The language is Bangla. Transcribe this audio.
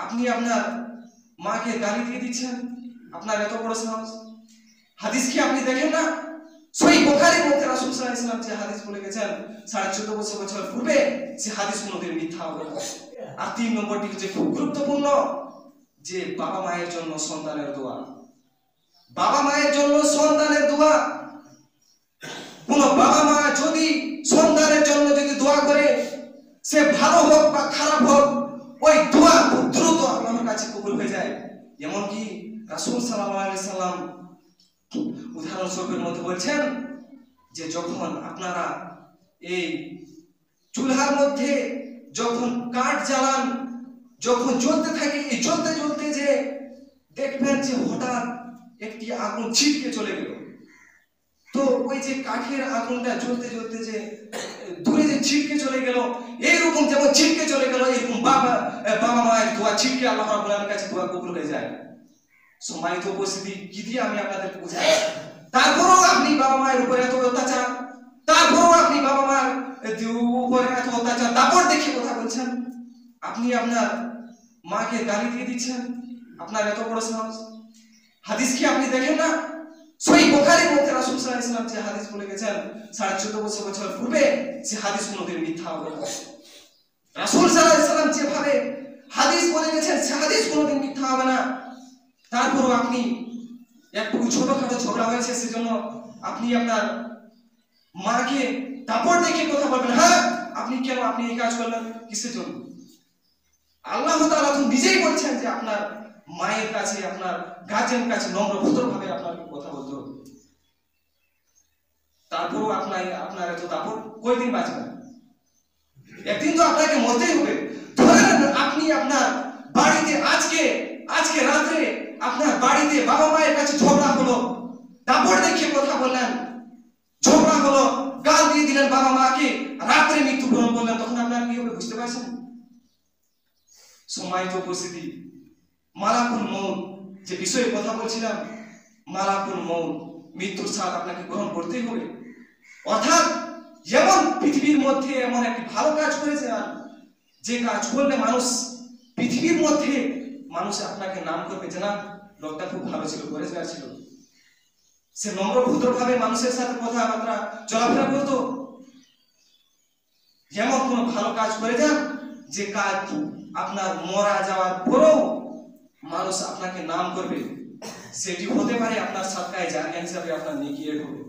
আপনি আপনার মাকে গালি দিয়ে দিচ্ছেন, আপনার এত বড় সাহস। হাদিস কি আপনি দেখেন না? সহিহ বুখারীর মধ্যে রাসূল সাল্লাল্লাহু আলাইহি ওয়াসাল্লাম যে হাদিস বলে গেছেন 14.5 বছর পূর্বে, সে হাদিস কোনোদিন মিথ্যা হবে না। আর 3 নম্বরটি হচ্ছে খুব গুরুত্বপূর্ণ, যে বাবা মায়ের জন্য সন্তানের দোয়া। বাবা মায়ের জন্য সন্তানের দোয়া। কোন বাবা মা যদি সন্তানের জন্য যদি দোয়া করে, সে ভালো হোক বা খারাপ হোক, ওই দোয়া খুব দ্রুত আল্লাহর কাছে কবুল হয়ে যায়। এমনকি রাসূল সাল্লাল্লাহু আলাইহি সাল্লাম উদাহরণস্বরূপের মধ্যে বলছেন যে যখন আপনারা এই চুলার মধ্যে যখন কাঠ জ্বালান, যখন জ্বলতে থাকে, এই জ্বলতে জ্বলতে যে দেখবেন যে হঠাৎ একটি আগুন ছিটকে চলে গেল, তো ওই যে কাঠের আগুনটা জ্বলতে জ্বলতে যে দূরে যে ছিটকে চলে গেল, এইরকম যেমন ছিটকে চলে গেল, এরকম বাবা মায়ের দোয়া ছিটকে আল্লাহ রাব্বুল আলামিনের কাছে দোয়া কবুল হয়ে যায়। সম্মানিত উপস্থিতি, কি দিয়ে আমি আপনাদেরকে বুঝাই? তারপরেও আপনি বাবা মায়ের উপরে এত অত্যাচার, তারপরেও আপনি বাবা মায়ের উপরে এত অত্যাচার, তারপর দেখে কথা বলছেন। আপনি আপনার মাকে গালি দিয়ে দিচ্ছেন, আপনার এত বড় সাহস। হাদিস কি আপনি দেখেন না? সহিহ বুখারীর মধ্যে রাসূল সাল্লাল্লাহু আলাইহি ওয়াসাল্লাম যে হাদিস বলে গেছেন 14.5 বছর পূর্বে, সে হাদিস কোনোদিন মিথ্যা হবে না। রাসূল সাল্লাল্লাহু আলাইহি ওয়াসাল্লাম যেভাবে হাদিস বলে গেছেন, সে হাদিস কোনোদিন মিথ্যা হবে না। তারপরও আপনি একটু ছোটখাটো ঝগড়া হয়েছে, সেজন্য আপনি আপনার মাকে দাপট দেখে কথা বলবেন। হ্যাঁ, আপনি কেন আপনি এই কাজ করলেন, কিসের জন্য? আল্লাহ তাআলা তো নিজেই বলছেন যে আপনার মায়ের কাছে, আপনার গার্জিয়ান কাছে নম্র ভদ্রভাবে আপনাকে কথা বলতে হবে। তারপরও আপনার এত দাপট কয়দিন বাঁচবেন? একদিন তো আপনাকে মরতেই হবে। ধরেন আপনি আপনার বাড়িতে আজকে রাতে আপনার বাড়িতে বাবা মায়ের কাছে ঝগড়া হলো, দাপট দেখিয়ে কথা বললেন, ঝগড়া হলো, গাল দিয়ে দিলেন বাবা মাকে, রাত্রে মৃত্যুবরণ করলেন, তখন আপনার কি হবে বুঝতে পারছেন? সম্মানিত উপস্থিতি, মালাকুল মউত যে বিষয়ে কথা বলছিলাম, মালাকুল মউত, মৃত্যুর স্বাদ আপনাকে গ্রহণ করতেই হবে। অর্থাৎ যেমন পৃথিবীর মধ্যে এমন একটি ভালো কাজ করেছে, যে কাজ করলে পৃথিবীর মধ্যে মানুষ আপনাকে নাম করবে যে না, লোকটা খুব ভালো ছিল, পরেশগার ছিল, সে নম্র ভদ্রভাবে মানুষের সাথে কথাবার্তা চলাফেরা করতো। যেমন কোন ভালো কাজ করে যান, যে কাজ আপনার মরা যাওয়ার পরেও মানুষ আপনাকে নাম করবে, সেটি হতে পারে আপনার সাদকায়ে জারিয়া হিসাবে আপনার নেকি এড হবে।